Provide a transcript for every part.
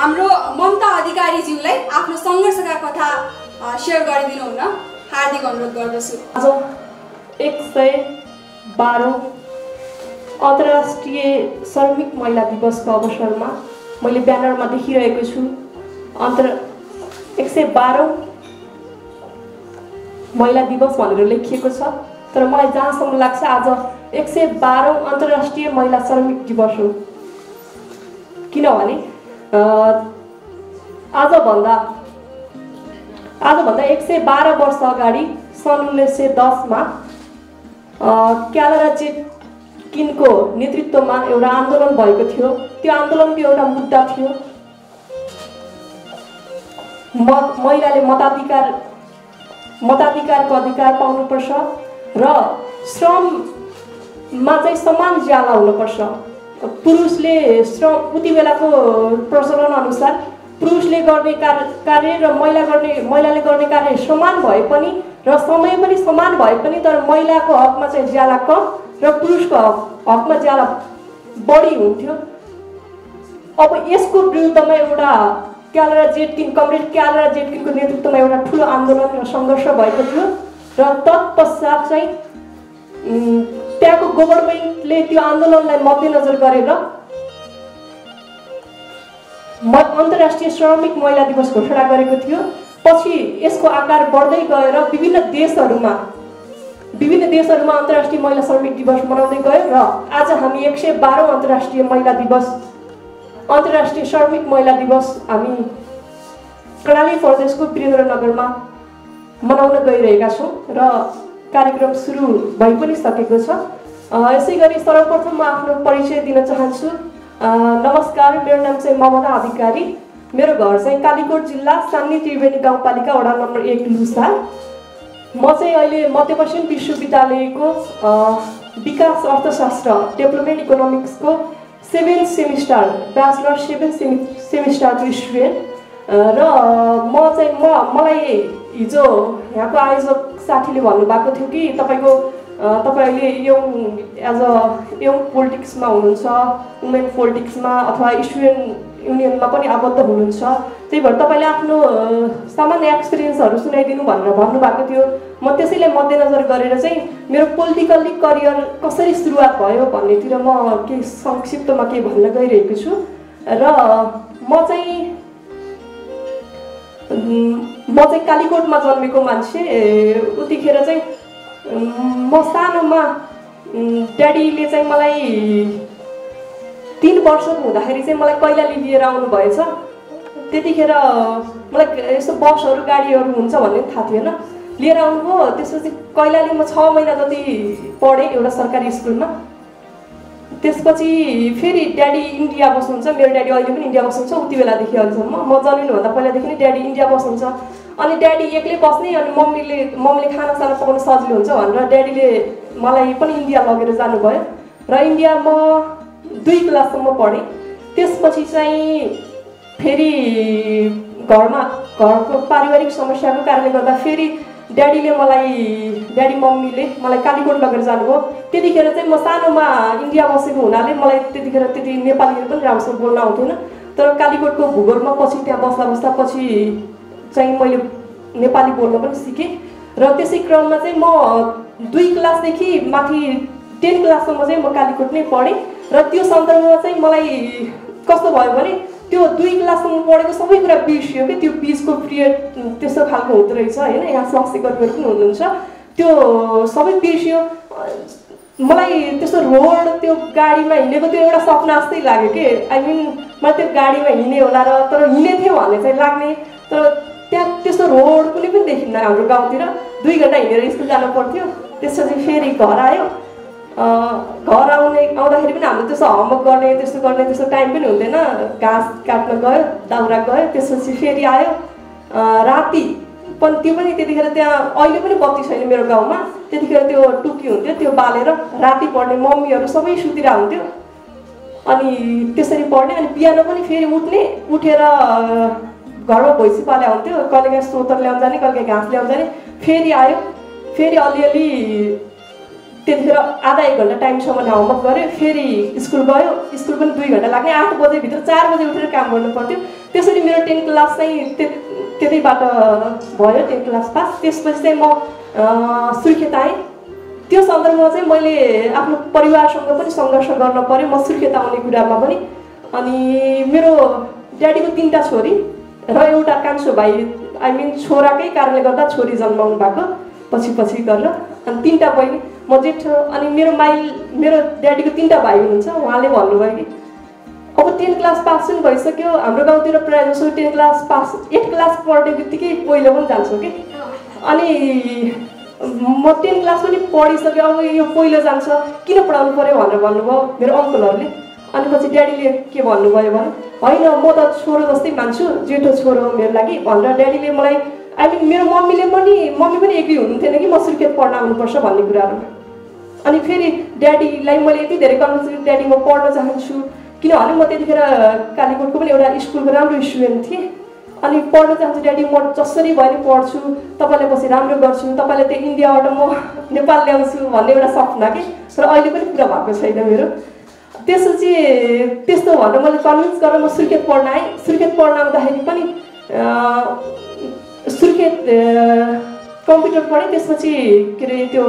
हाम्रो ममता अधिकारीज्यूलाई आफ्नो सङ्घर्षका कथा सेयर गरिदिनु हुन हार्दिक अनुरोध गर्दछु। आज 112औं अन्तर्राष्ट्रिय श्रमिक महिला दिवसको अवसरमा मैले ब्यानरमा देखिरहेको छु 112औं महिला दिवस भनेर लेखिएको छ। तर मलाई जहाँसम्म लाग्छ आज 112औं अन्तर्राष्ट्रिय महिला श्रमिक दिवस हो। किनभने आजभन्दा 112 वर्ष अगाडि सन् 1910 मा क्यालरा जेटकिनको नेतृत्वमा एउटा आन्दोलन भएको थियो। त्यो आन्दोलनको एउटा मुद्दा थियो महिलाले मताधिकारको अधिकार पाउनुपर्छ र श्रममा चाहिँ समान ज्याला हुनुपर्छ। पुरुषले श्रम उति बेलाको प्रचलन अनुसार पुरुषले गर्ने कार्य र महिलाले गर्ने कार्य समान भए पनि र समय पनि समान भए पनि तर महिलाको हकमा चाहिँ ज्याला कम र पुरुषको हकमा ज्याला बढी हुन्थ्यो। अब यसको विरुद्धमा एउटा कमरेड क्यालरा जेटकिनको नेतृत्वमा एउटा ठुलो आन्दोलन र सङ्घर्ष भएको थियो र तत्पश्चात चाहिँ त्यहाँको गभर्नमेन्टले त्यो आन्दोलनलाई मध्यनजर गरेर अन्तर्राष्ट्रिय श्रमिक महिला दिवस घोषणा गरेको थियो। पछि यसको आकार बढ्दै गएर विभिन्न देशहरूमा अन्तर्राष्ट्रिय महिला श्रमिक दिवस मनाउँदै गयो र आज हामी 112औं अन्तर्राष्ट्रिय श्रमिक महिला दिवस हामी कर्णाली प्रदेशको वीरेन्द्रनगरमा मनाउन गइरहेका छौँ र कार्यक्रम सुरु भइ पनि सकेको छ। यसै गरी सर्वप्रथम म आफ्नो परिचय दिन चाहन्छु। नमस्कार, मेरो नाम चाहिँ ममता अधिकारी। मेरो घर चाहिँ कालीकोट जिल्ला सान्नी त्रिवेणी गाउँपालिका वडा नम्बर 1 लुसार। म चाहिँ अहिले मध्यपश्चिम विश्वविद्यालयको विकास अर्थशास्त्र डेभलपमेन्ट इकोनोमिक्सको 7th सेमिस्टर ब्याचलर 7th सेमिस्टरको स्टुडेन्ट र मलाई हिजो यहाँको आयोजक साथीले भन्नुभएको थियो कि तपाईँ अहिले एज अ यङ पोलिटिक्समा हुनुहुन्छ, वुमेन पोलिटिक्समा अथवा स्टुडेन्ट युनियनमा पनि आबद्ध हुनुहुन्छ, त्यही भएर तपाईँले आफ्नो सामान्य एक्सपिरियन्सहरू सुनाइदिनु भनेर भन्नुभएको थियो। म त्यसैले मध्यनजर गरेर चाहिँ मेरो पोलिटिकल्ली करियर कसरी सुरुवात भयो भन्नेतिर म केही संक्षिप्तमा केही भन्न गइरहेको छु। र म चाहिँ कालीकोटमा जन्मेको मान्छे। उतिखेर चाहिँ म सानोमा ड्याडीले चाहिँ मलाई 3 वर्षको हुँदाखेरि चाहिँ मलाई कैलाली लिएर आउनु भएछ। त्यतिखेर मलाई यस्तो बसहरू गाडीहरू हुन्छ भन्ने थाहा थिएन। लिएर आउनुभयो। त्यसपछि कैलाली म 6 महिना जति पढेँ एउटा सरकारी स्कुलमा। त्यसपछि फेरि ड्याडी इन्डिया बस्नुहुन्छ। मेरो ड्याडी अहिले पनि इन्डिया बस्नुहुन्छ। उति बेलादेखि अहिलेसम्म म जन्मिनुभन्दा पहिलादेखि नै ड्याडी इन्डिया बस्नुहुन्छ। अनि ड्याडी एक्लै बस्ने अनि मम्मीले खानासाना पकाउन सजिलो हुन्छ भनेर ड्याडीले मलाई पनि इन्डिया लगेर जानुभयो र इन्डिया म 2 क्लाससम्म पढेँ। त्यसपछि चाहिँ फेरि घरको पारिवारिक समस्याको कारणले गर्दा फेरि ड्याडी मम्मीले मलाई कालीकोट लगेर जानुभयो। त्यतिखेर चाहिँ म सानोमा इन्डिया बसेको हुनाले मलाई त्यतिखेर त्यति नेपालीहरू पनि राम्रोसँग बोल्न आउँथेन। तर कालीकोटको भूगोलमा पछि त्यहाँ बस्दा पछि चाहिँ मैले नेपाली बोल्न पनि सिकेँ र त्यसै क्रममा चाहिँ म 2 क्लासदेखि माथि 10 क्लाससम्म चाहिँ म कालीकोट नै पढेँ। र त्यो सन्दर्भमा चाहिँ मलाई कस्तो भयो भने त्यो 2 क्लाससम्म पढेको सबै कुरा बिर्सियो कि त्यो बिचको पिरियड त्यस्तो खालको हुँदो रहेछ होइन। यहाँ स्वास्थ्यकर्मीहरू पनि हुनुहुन्छ। त्यो सबै बिर्सियो। मलाई त्यस्तो रोड त्यो गाडीमा हिँडेको त्यो एउटा सपना जस्तै लाग्यो कि मलाई त्यो गाडीमा हिँड्ने होला र तर हिँडेको थियो भन्ने चाहिँ लाग्ने। तर त्यहाँ त्यस्तो रोड कुनै पनि देखिन्न हाम्रो गाउँतिर। 2 घन्टा हिँडेर स्कुल जानु पर्थ्यो। त्यसपछि फेरि घर आयो। घर आउँदाखेरि पनि हाम्रो त्यस्तो होमवर्क गर्ने त्यस्तो टाइम पनि हुँदैन। घाँस काट्न गयो, दाउरा गयो। त्यसपछि फेरि आयो राति पनि त्यो पनि त्यतिखेर त्यहाँ अहिले पनि बत्ती छैन मेरो गाउँमा। त्यतिखेर त्यो टुकी हुन्थ्यो, त्यो बालेर राति पढ्ने। मम्मीहरू सबै सुतिरहेको हुन्थ्यो अनि त्यसरी पढ्ने। अनि बिहान पनि फेरि उठेर घरमा भैँसी पाले हुन्थ्यो। कहिलेकाहीँ सोतर ल्याउन जाने, कहिलेकाहीँ घाँस ल्याउन जाने। फेरि आयो, फेरि अलिअलि त्यतिखेर आधा 1 घन्टा टाइमसम्म होमवर्क गऱ्यो, फेरि स्कुल गयो, स्कुल पनि 2 घन्टा लाग्ने, 8 बजेभित्र 4 बजे उठेर काम गर्नु पर्थ्यो। त्यसरी मेरो 10 क्लास चाहिँ त्यतैबाट भयो, 10 क्लास पास। त्यसपछि चाहिँ म सुर्खेत आएँ। त्यो सन्दर्भमा चाहिँ मैले आफ्नो परिवारसँग पनि सङ्घर्ष गर्न पर्यो, म सुर्खेत आउने कुरामा पनि। अनि मेरो ड्याडीको 3टा छोरी र एउटा कान्छो भाइ, आई मिन छोराकै कारणले गर्दा छोरी जन्माउनु भएको पछि गरेर, अनि 3टा बहिनी, म जेठो। अनि मेरो ड्याडीको 3टा भाइ हुनुहुन्छ, उहाँले भन्नुभयो कि अब 10 क्लास पास पनि भइसक्यो, हाम्रो गाउँतिर प्रायः जसो 10 क्लास पास 8 क्लास पढ्ने बित्तिकै पहिलो पनि जान्छौँ कि, अनि म 10 क्लास पनि पढिसक्यो, अब यो पहिलो जान्छ, किन पढाउनु पऱ्यो भनेर भन्नुभयो मेरो अङ्कलहरूले। अनि पछि ड्याडीले के भन्नुभयो भने होइन म त छोरो जस्तै मान्छु, जेठो छोरो हो मेरो लागि भनेर ड्याडीले मलाई, आई मिन मेरो मम्मी पनि एग्री हुनुहुन्थेन कि म सुर्खेत पढ्न आउनुपर्छ भन्ने कुराहरू। अनि फेरि ड्याडीलाई मैले यति धेरै कन्भिन्स, ड्याडी म पढ्न चाहन्छु, किनभने म त्यतिखेर कालीकोटको पनि एउटा स्कुलको राम्रो स्टुडेन्ट थिएँ। अनि पढ्न चाहन्छु ड्याडी, म जसरी भयो नि पढ्छु, तपाईँलाई पछि राम्रो गर्छु, तपाईँलाई त्यो इन्डियाबाट म नेपाल ल्याउँछु भन्ने एउटा सपना कि, तर अहिले पनि पुरा भएको छैन मेरो। त्यसपछि त्यस्तो भनेर मैले कन्भिन्स गरेर म सुर्खेत पढ्न आएँ। सुर्खेत पढ्न आउँदाखेरि पनि सुर्खेत कम्प्युटर पढेँ, त्यसपछि के अरे त्यो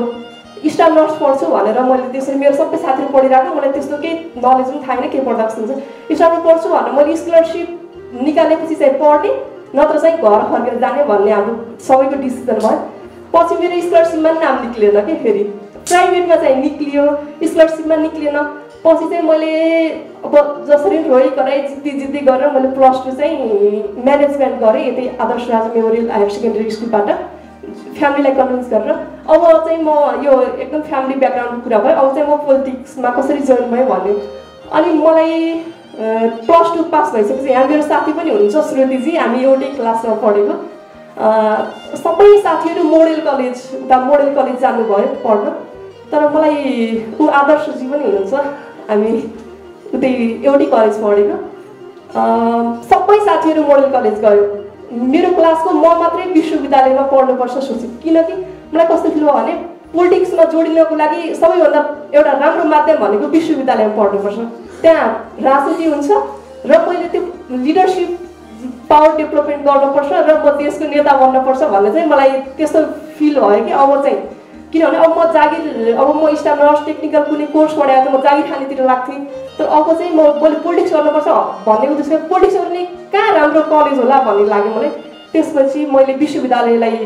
स्टाफ नर्स पढ्छु भनेर मैले त्यसरी मेरो सबै साथीहरू पढिरहेको, मलाई त्यस्तो केही नलेज पनि थाहा छैन के पढ्दा कस्तो हुन्छ। स्टाफ पढ्छु भनेर मैले स्कलरसिप निकालेपछि चाहिँ पढ्ने, नत्र चाहिँ घर फर्केर जाने भन्ने हाम्रो सबैको डिसिजन भयो। पछि मेरो स्कलरसिपमा पनि नाम निक्लिएन कि, फेरि प्राइभेटमा चाहिँ निक्लियो, स्कलरसिपमा निक्लिएन। पछि चाहिँ मैले अब जसरी रोइ कराइ जित्दै गरेर मैले +2 चाहिँ म्यानेजमेन्ट गरेँ यतै आदर्श राज मेमोरियल हायर सेकेन्डरी स्कुलबाट, फ्यामिलीलाई कन्भिन्स गरेर। अब चाहिँ म यो एकदम फ्यामिली ब्याकग्राउन्डको कुरा भयो, अब चाहिँ म पोलिटिक्समा कसरी जोइन भएँ भन्यो। अनि मलाई +2 पास भइसकेपछि यहाँ मेरो साथी पनि हुनुहुन्छ श्रुतिजी, हामी एउटै क्लासमा पढेको। सबै साथीहरू मोडेल कलेज जानुभयो पढ्न, तर मलाई ऊ आदर्शजी पनि हुनुहुन्छ, हामी उतै एउटै कलेज पढेको। सबै साथीहरू मोडल कलेज गयो, मेरो क्लासको म मात्रै विश्वविद्यालयमा पढ्नुपर्छ सोचेँ। किनकि मलाई कस्तो फिल भयो भने पोलिटिक्समा जोडिनको लागि सबैभन्दा एउटा राम्रो माध्यम भनेको विश्वविद्यालयमा पढ्नुपर्छ, त्यहाँ राजनीति हुन्छ र मैले त्यो लिडरसिप पावर डेभलपमेन्ट गर्नुपर्छ र म देशको नेता बन्नुपर्छ भन्ने चाहिँ मलाई त्यस्तो फिल भयो कि। अब चाहिँ किनभने अब म स्टाफ नर्स टेक्निकल कुनै कोर्स पढाएर त म जागिर खानेतिर लाग्थेँ, तर अब चाहिँ मैले पोलिटिक्स गर्नुपर्छ भन्ने उद्देश्य, पोलिटिक्स गर्ने कहाँ राम्रो कलेज होला भन्ने लाग्यो मलाई। त्यसपछि मैले विश्वविद्यालयलाई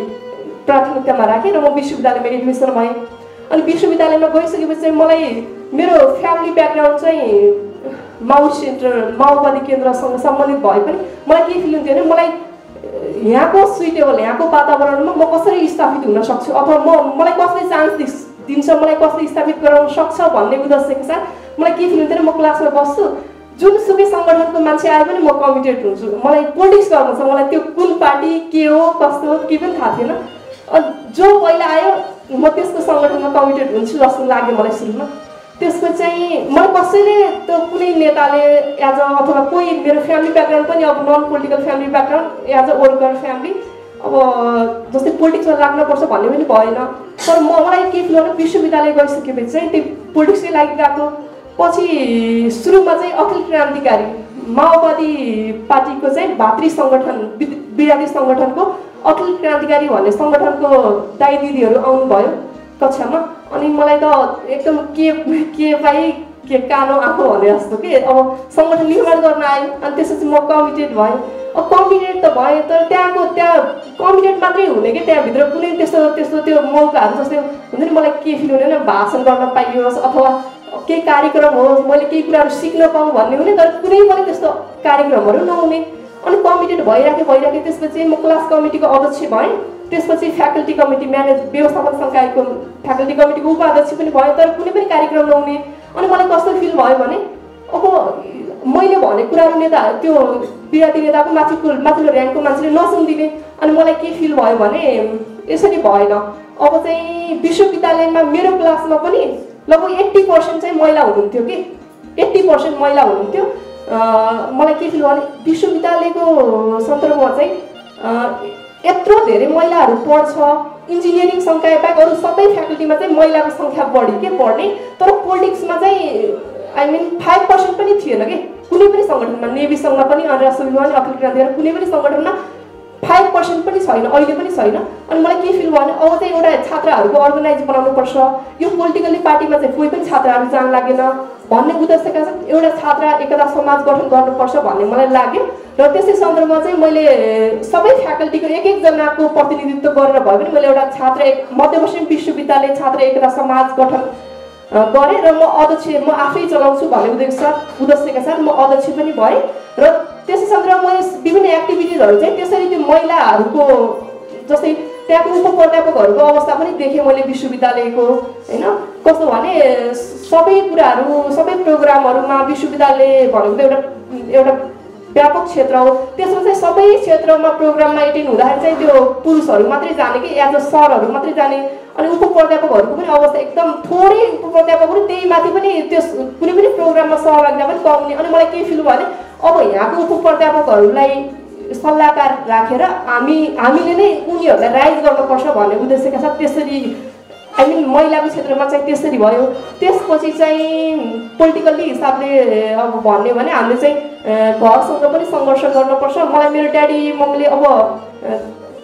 प्राथमिकतामा राखेँ र म विश्वविद्यालयमा एडमिसन भएँ। अनि विश्वविद्यालयमा गइसकेपछि चाहिँ मलाई मेरो फ्यामिली ब्याकग्राउन्ड चाहिँ माओवादी केन्द्रसँग सम्बन्धित भए पनि मलाई के फिल हुन्थ्यो भने मलाई यहाँको सुइटेबल, यहाँको वातावरणमा म कसरी स्थापित हुन सक्छु, अथवा मलाई कसले चान्स दिन्छ, मलाई कसले स्थापित गराउन सक्छ भन्ने उद्देश्यको साथ मलाई के फिल हुन्थ्यो, म क्लासमा बस्छु, जुनसुकै सङ्गठनको मान्छे आए पनि म कमिटेड हुन्छु। मलाई पोलिटिक्स गर्नु छ, मलाई त्यो कुन पार्टी के हो कस्तो हो केही पनि थाहा थिएन। जो पहिला आयो म त्यसको सङ्गठनमा कमिटेड हुन्छु जस्तो लाग्यो मलाई सुरुमा। त्यसको चाहिँ मलाई कसैले त्यो कुनै नेताले एज अ अथवा कोही मेरो फ्यामिली ब्याकग्राउन्ड पनि अब non political family background as a worker family, अब जस्तै पोलिटिक्समा लाग्नुपर्छ भन्ने पनि भएन। तर मलाई के फिल भयो विश्वविद्यालय गइसकेपछि चाहिँ त्यो पोलिटिक्सकै लागि गएको। पछि सुरुमा चाहिँ अखिल क्रान्तिकारी माओवादी पार्टीको चाहिँ भातृ सङ्गठन विद्यार्थी सङ्गठनको अखिल क्रान्तिकारी भन्ने सङ्गठनको दाइ दिदीहरू आउनुभयो कक्षामा। अनि मलाई त एकदम के पाइ के कानो आँखो भने जस्तो कि अब सङ्गठन निर्माण गर्न आयो। अनि त्यसपछि म कमिटेड भएँ। अब कमिटेड त भएँ, तर त्यहाँ कमिटेड मात्रै हुने कि त्यहाँभित्र कुनै त्यस्तो त्यो मौकाहरू जस्तै हुन्छ नि, मलाई के फिल हुने भाषण गर्न पाइयोस् अथवा केही कार्यक्रम होस्, मैले केही कुराहरू सिक्न पाऊँ भन्ने हुने, तर कुनै पनि त्यस्तो कार्यक्रमहरू नहुने। अनि कमिटेड भइराखेँ। त्यसपछि म क्लास कमिटीको अध्यक्ष भएँ, त्यसपछि फ्याकल्टी कमिटी व्यवस्थापन सङ्कायको फ्याकल्टी कमिटीको उपाध्यक्ष पनि भयो, तर कुनै पनि कार्यक्रम नहुने। अनि मलाई कस्तो फिल भयो भने अब मैले भने कुराहरू त्यो विद्यार्थी नेताको माथिल्लो ऱ्याङ्कको मान्छेले नसुनिदिने। अनि मलाई के फिल भयो भने यसरी भएन। अब चाहिँ विश्वविद्यालयमा मेरो क्लासमा पनि लगभग 80% चाहिँ महिला हुनुहुन्थ्यो कि 80% महिला हुनुहुन्थ्यो। मलाई के फिल भयो भने विश्वविद्यालयको सन्दर्भमा चाहिँ यत्रो धेरै महिलाहरू पढ्छ, इन्जिनियरिङ संकाय बाहेक अरू सबै फ्याकल्टीमा चाहिँ महिलाको सङ्ख्या बढी के पढ्ने, तर पोलिटिक्समा चाहिँ आई मिन 5% पनि थिएन कि कुनै पनि सङ्गठनमा, नेभी सङ्घमा पनि, अन्तर्राष्ट्रिय विमान, अखिल क्रान्तिकारी कुनै पनि सङ्गठनमा 5% पनि छैन, अहिले पनि छैन। अनि मलाई के फिल भयो भने अब चाहिँ एउटा छात्राहरूको अर्गनाइज बनाउनुपर्छ, यो पोलिटिकल्ली पार्टीमा चाहिँ कोही पनि छात्राहरू जान लागेन भन्ने उद्देश्यका साथ एउटा छात्रा एकता समाज गठन गर्नुपर्छ भन्ने मलाई लाग्यो। र त्यसै सन्दर्भमा चाहिँ मैले सबै फ्याकल्टीको एक एकजनाको प्रतिनिधित्व गरेर भए पनि मैले एउटा मध्यपश्चिम विश्वविद्यालय छात्र एकता समाज गठन गरेँ र म आफै चलाउँछु भन्ने उद्देश्यका साथ म अध्यक्ष पनि भएँ। र त्यसै सन्दर्भमा मैले विभिन्न एक्टिभिटिजहरू चाहिँ त्यसरी त्यो महिलाहरूको जस्तै त्यहाँको उपप्राध्यापकहरूको अवस्था पनि देखेँ मैले विश्वविद्यालयको, होइन कस्तो भने सबै कुराहरू सबै प्रोग्रामहरूमा विश्वविद्यालय भनेको त एउटा व्यापक क्षेत्र हो, त्यसमा चाहिँ सबै क्षेत्रमा प्रोग्राममा एटेन्ड हुँदाखेरि चाहिँ त्यो पुरुषहरू मात्रै जाने कि एज अ सरहरू मात्रै जाने, अनि उपप्राध्यापकहरूको पनि अवस्था एकदम थोरै उपप्राध्यापकहरू त्यही माथि पनि त्यस कुनै पनि प्रोग्राममा सहभागिता पनि पाउने। अनि मलाई के फिल भयो भने अब यहाँको उपप्राध्यापकहरूलाई सल्लाहकार राखेर हामीले नै उनीहरूलाई राइज गर्नुपर्छ भन्ने उद्देश्यका साथ त्यसरी आई मिन महिलाको क्षेत्रमा चाहिँ त्यसरी भयो। त्यसपछि चाहिँ पोलिटिकल्ली हिसाबले अब भन्ने भने हामीले चाहिँ घरसँग पनि सङ्घर्ष गर्नुपर्छ। मलाई मेरो ड्याडी मम्मीले अब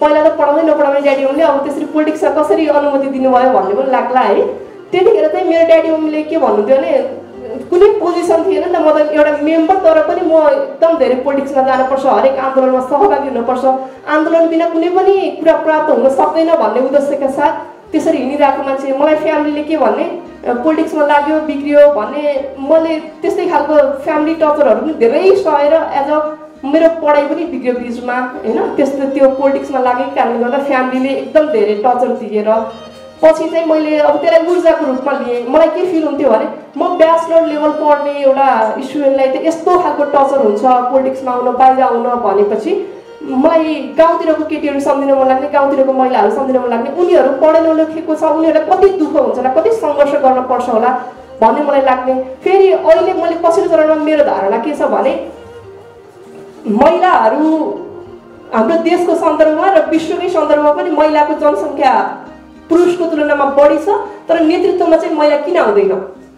पहिला त पढाउँदै नपढाउने ड्याडी मम्मीले अब त्यसरी पोलिटिक्समा कसरी अनुमति दिनुभयो भन्ने पनि लाग्ला है। त्यतिखेर चाहिँ मेरो ड्याडी मम्मीले के भन्नुहुन्थ्यो भने कुनै पोजिसन थिएन नि त, म त एउटा मेम्बर तर पनि म एकदम धेरै पोलिटिक्समा जानुपर्छ, हरेक आन्दोलनमा सहभागी हुनुपर्छ, आन्दोलन बिना कुनै पनि कुरा प्राप्त हुन सक्दैन भन्ने उद्देश्यका साथ त्यसरी हिँडिरहेको मान्छे। मलाई फ्यामिलीले के भन्ने पोलिटिक्समा लाग्यो बिग्रियो भन्ने, मैले त्यस्तै खालको फ्यामिली टर्चरहरू पनि धेरै सहेर एज अ मेरो पढाइ पनि बिग्रियो बिचमा, होइन त्यस्तो त्यो पोलिटिक्समा लागेको कारणले गर्दा फ्यामिलीले एकदम धेरै टर्चर दिएर पछि चाहिँ मैले अब त्यसलाई ऊर्जाको रूपमा लिएँ। मलाई के फिल हुन्थ्यो भने म ब्याचलर लेभल पढ्ने एउटा स्टुडेन्टलाई त यस्तो खालको टर्चर हुन्छ पोलिटिक्समा आउन बाहिर आउन भनेपछि मलाई गाउँतिरको केटीहरू सम्झिन मन लाग्ने, गाउँतिरको महिलाहरू सम्झिन मन लाग्ने, उनीहरू पढे नलेखेको छ, उनीहरूलाई कति दुःख हुन्छ होला, कति सङ्घर्ष गर्नुपर्छ होला भन्ने मलाई लाग्ने। फेरि अहिले मैले पछिल्लो चरणमा मेरो धारणा के छ भने महिलाहरू हाम्रो देशको सन्दर्भमा र विश्वकै सन्दर्भमा पनि महिलाको जनसङ्ख्या पुरुषको तुलनामा बढी छ, तर नेतृत्वमा चाहिँ महिला किन आउँदैन,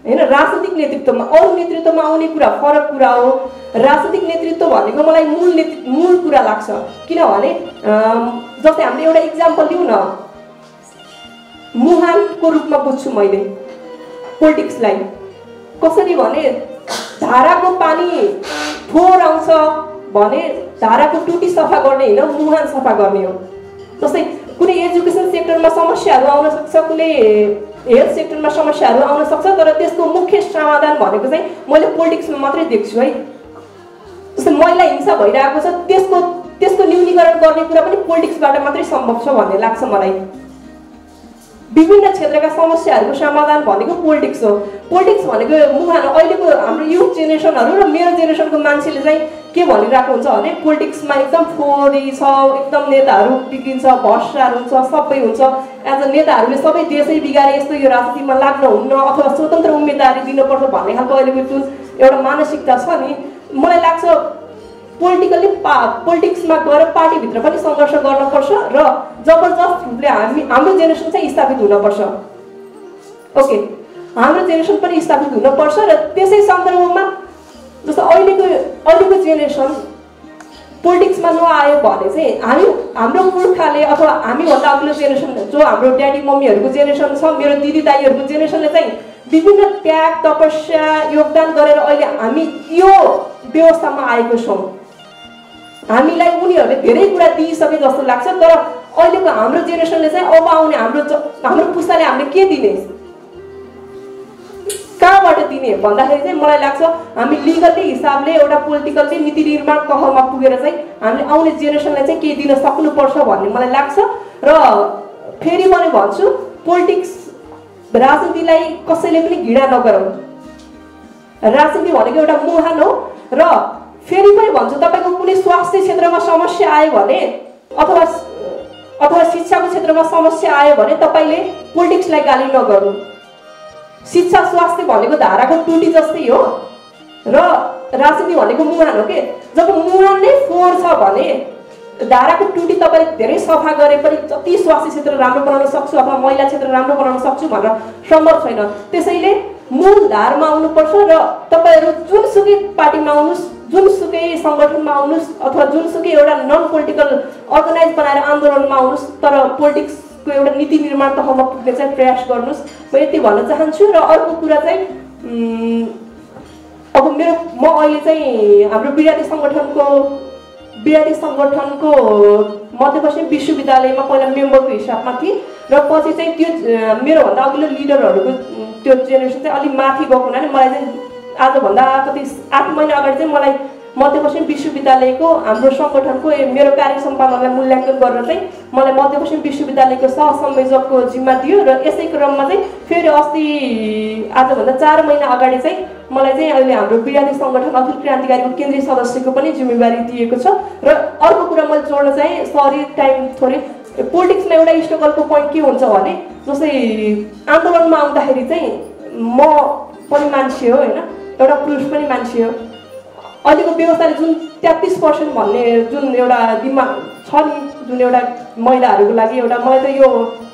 होइन राजनीतिक नेतृत्वमा अरू नेतृत्वमा आउने कुरा फरक कुरा हो। राजनीतिक नेतृत्व भनेको मलाई मूल कुरा लाग्छ, किनभने जस्तै हामीले एउटा इक्जाम्पल लिउँ न, मुहानको रूपमा बुझ्छु मैले पोलिटिक्सलाई कसरी भने धाराको पानी फोहोर आउँछ भने धाराको टुटी सफा गर्ने होइन, मुहान सफा गर्ने हो। जस्तै कुनै एजुकेसन सेक्टरमा समस्याहरू आउन सक्छ, कुनै हेल्थ सेक्टरमा समस्याहरू आउन सक्छ, तर त्यसको मुख्य समाधान भनेको चाहिँ मैले पोलिटिक्समा मात्रै देख्छु है। जस्तै महिला हिंसा भइरहेको छ, त्यसको न्यूनीकरण गर्ने कुरा पनि पोलिटिक्सबाट मात्रै सम्भव छ भन्ने लाग्छ मलाई। विभिन्न क्षेत्रका समस्याहरूको समाधान भनेको पोलिटिक्स हो। पोलिटिक्स भनेको मुहान, अहिलेको हाम्रो युथ जेनेरेसनहरू र मेरो जेनेरेसनको मान्छेले चाहिँ के भनिरहेको हुन्छ भने पोलिटिक्समा एकदम फोहोरी छ, एकदम नेताहरू बिग्रिन्छ, भ्रष्टाचार हुन्छ, सबै हुन्छ, एज अ नेताहरूले सबै देशै बिगारे, यस्तो यो राजनीतिमा लाग्न हुन्न अथवा स्वतन्त्र उम्मेदवारी दिनुपर्छ भन्ने खालको अहिलेको जुन एउटा मानसिकता छ नि, मलाई लाग्छ पोलिटिक्समा गएर पार्टीभित्र पनि सङ्घर्ष गर्नुपर्छ र जबरजस्त रूपले हाम्रो जेनेरेसन चाहिँ स्थापित हुनुपर्छ। ओके, हाम्रो जेनेरेसन पनि स्थापित हुनुपर्छ र त्यसै सन्दर्भमा जस्तो अहिलेको जेनेरेसन पोलिटिक्समा नआयो भने चाहिँ हाम्रो पुर्खाले अथवा हामीभन्दा अघिल्लो जेनेरेसन जो हाम्रो ड्याडी मम्मीहरूको जेनेरेसन छ, मेरो दिदी दाइहरूको जेनेरेसनले चाहिँ विभिन्न त्याग तपस्या योगदान गरेर अहिले हामी यो व्यवस्थामा आएको छौँ। हामीलाई उनीहरूले धेरै कुरा दिइसके जस्तो लाग्छ, तर अहिलेको हाम्रो जेनेरेसनले चाहिँ अब आउने हाम्रो पुस्ताले हामीले के दिने, कहाँबाट दिने भन्दाखेरि चाहिँ मलाई लाग्छ हामी लिगल्ली हिसाबले एउटा पोलिटिकल्ली नीति निर्माण तहमा पुगेर चाहिँ हामीले आउने जेनेरेसनलाई चाहिँ केही दिन सक्नुपर्छ भन्ने मलाई लाग्छ। र फेरि मैले भन्छु पोलिटिक्स राजनीतिलाई कसैले पनि घृणा नगरौँ, राजनीति भनेको एउटा मुहान हो। र फेरि पनि भन्छु तपाईँको कुनै स्वास्थ्य क्षेत्रमा समस्या आयो भने अथवा शिक्षाको क्षेत्रमा समस्या आयो भने तपाईँले पोलिटिक्सलाई गाली नगर्नु। शिक्षा स्वास्थ्य भनेको धाराको टुटी जस्तै हो र राजनीति भनेको मुहान हो के। जब मुहान नै फोहोर छ भने धाराको टुटी तपाईँले धेरै सफा गरे पनि जति स्वास्थ्य क्षेत्र राम्रो बनाउन सक्छु अथवा महिला क्षेत्र राम्रो बनाउन सक्छु भनेर सम्भव छैन। त्यसैले मूल धारमा आउनुपर्छ र तपाईँहरू जुनसुकै पार्टीमा आउनुहोस्, जुनसुकै सङ्गठनमा आउनुहोस् अथवा जुनसुकै एउटा नन पोलिटिकल अर्गनाइज बनाएर आन्दोलनमा आउनुहोस्, तर पोलिटिक्सको एउटा नीति निर्माण तहमा पुग्ने चाहिँ प्रयास गर्नुहोस्। म यति भन्न चाहन्छु। र अर्को कुरा चाहिँ अब म अहिले चाहिँ हाम्रो विद्यार्थी सङ्गठनको मध्यपश्चिम विश्वविद्यालयमा पहिला मेम्बरको हिसाबमा थिएँ र पछि चाहिँ त्यो मेरोभन्दा अघिल्लो लिडरहरूको त्यो जेनेरेसन चाहिँ अलिक माथि गएको हुनाले मलाई चाहिँ आजभन्दा कति 8 महिना अगाडि चाहिँ मलाई मध्यपश्चिम विश्वविद्यालयको हाम्रो सङ्गठनको मेरो कार्य सम्पादनलाई मूल्याङ्कन गरेर चाहिँ मलाई मध्यपश्चिम विश्वविद्यालयको सहसंयोजकको जिम्मा दियो र यसै क्रममा चाहिँ फेरि अस्ति आजभन्दा 4 महिना अगाडि चाहिँ मलाई चाहिँ अहिले हाम्रो विद्यार्थी सङ्गठन अखिल क्रान्तिकारीको केन्द्रीय सदस्यको पनि जिम्मेवारी दिएको छ। र अर्को कुरा मैले जोड्न चाहिँ सरी टाइम थोरै पोलिटिक्समा एउटा स्ट्रगलको पोइन्ट के हुन्छ भने जस्तै आन्दोलनमा आउँदाखेरि चाहिँ म पनि मान्छे हो होइन, एउटा पुरुष पनि मान्छे हो। अहिलेको व्यवस्थाले जुन 33% भन्ने जुन एउटा दिमाग छ नि जुन एउटा महिलाहरूको लागि एउटा मलाई त यो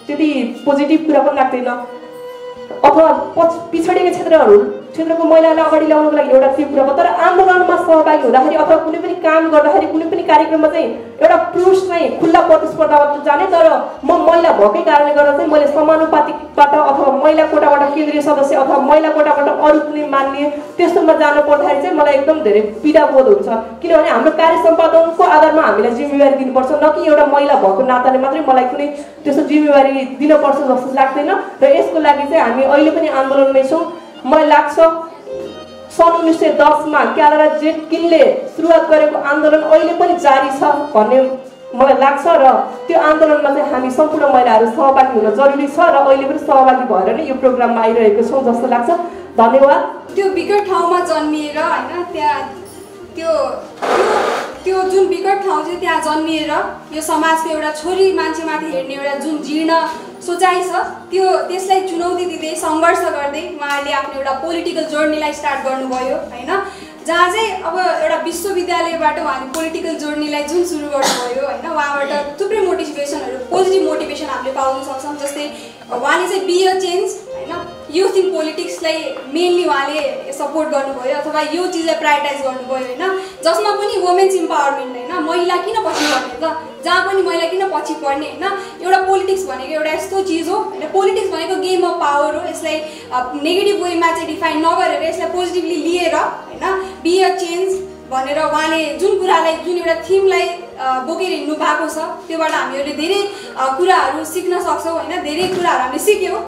त्यति पोजिटिभ कुरा पनि लाग्दैन। अथवा पिछडिएका क्षेत्रको महिलालाई अगाडि ल्याउनको लागि एउटा त्यो कुरा भयो। तर आन्दोलनमा सहभागी हुँदाखेरि अथवा कुनै पनि काम गर्दाखेरि कुनै पनि कार्यक्रममा चाहिँ एउटा पुरुष चाहिँ खुल्ला प्रतिस्पर्धाबाट जाने, तर म महिला भएकै कारणले गर्दा चाहिँ मैले समानुपातिकबाट अथवा महिला कोटाबाट केन्द्रीय सदस्य अथवा महिला कोटाबाट अरू कुनै मान्ने त्यस्तोमा जानु पर्दाखेरि चाहिँ मलाई एकदम धेरै पीडा बोध हुन्छ। किनभने हाम्रो कार्य सम्पादनको आधारमा हामीलाई जिम्मेवारी दिनुपर्छ, न कि एउटा महिला भएको नाताले मात्रै मलाई कुनै त्यस्तो जिम्मेवारी दिनुपर्छ जस्तो लाग्दैन। र यसको लागि चाहिँ हामी अहिले पनि आन्दोलनमै छौँ। मलाई लाग्छ सन् 1910 क्यालरा जेटकिनले सुरुवात गरेको आन्दोलन अहिले पनि जारी छ भन्ने मलाई लाग्छ र त्यो आन्दोलनमा चाहिँ हामी सम्पूर्ण महिलाहरू सहभागी हुन जरुरी छ र अहिले पनि सहभागी भएर नै यो प्रोग्राममा आइरहेको छौँ जस्तो लाग्छ। धन्यवाद। त्यो विकट ठाउँमा जन्मिएर होइन त्यहाँ त्यो जुन विकट ठाउँ चाहिँ त्यहाँ जन्मिएर यो समाजको एउटा छोरी मान्छेमाथि हेर्ने एउटा जुन जीर्ण सोचाइ छ त्यसलाई चुनौती दिँदै सङ्घर्ष गर्दै उहाँहरूले आफ्नो एउटा पोलिटिकल जर्नीलाई स्टार्ट गर्नुभयो होइन, जहाँ चाहिँ अब एउटा विश्वविद्यालयबाट उहाँले पोलिटिकल जर्नीलाई जुन सुरु गर्नुभयो होइन, उहाँबाट थुप्रै मोटिभेसनहरू पोजिटिभ मोटिभेसन हामीले पाउन सक्छौँ। जस्तै उहाँले चाहिँ बी अ चेन्ज होइन, युथ इन पोलिटिक्सलाई मेनली उहाँले सपोर्ट गर्नुभयो अथवा यो चिजलाई प्रायोरिटाइज गर्नुभयो होइन, जसमा पनि वुमेन्स इम्पावरमेन्ट होइन, महिला किन पछि पर्ने त, जहाँ पनि महिला किन पछि पर्ने होइन। एउटा पोलिटिक्स भनेको एउटा यस्तो चिज हो होइन, पोलिटिक्स भनेको गेम अफ पावर हो। यसलाई नेगेटिभ वेमा चाहिँ डिफाइन नगरेर यसलाई पोजिटिभली लिएर होइन बी अ चेन्ज भनेर उहाँले जुन कुरालाई जुन एउटा थिमलाई बोकेर हिँड्नु भएको छ त्योबाट हामीहरूले धेरै कुराहरू सिक्न सक्छौँ होइन, धेरै कुराहरू हामीले सिक्यौँ।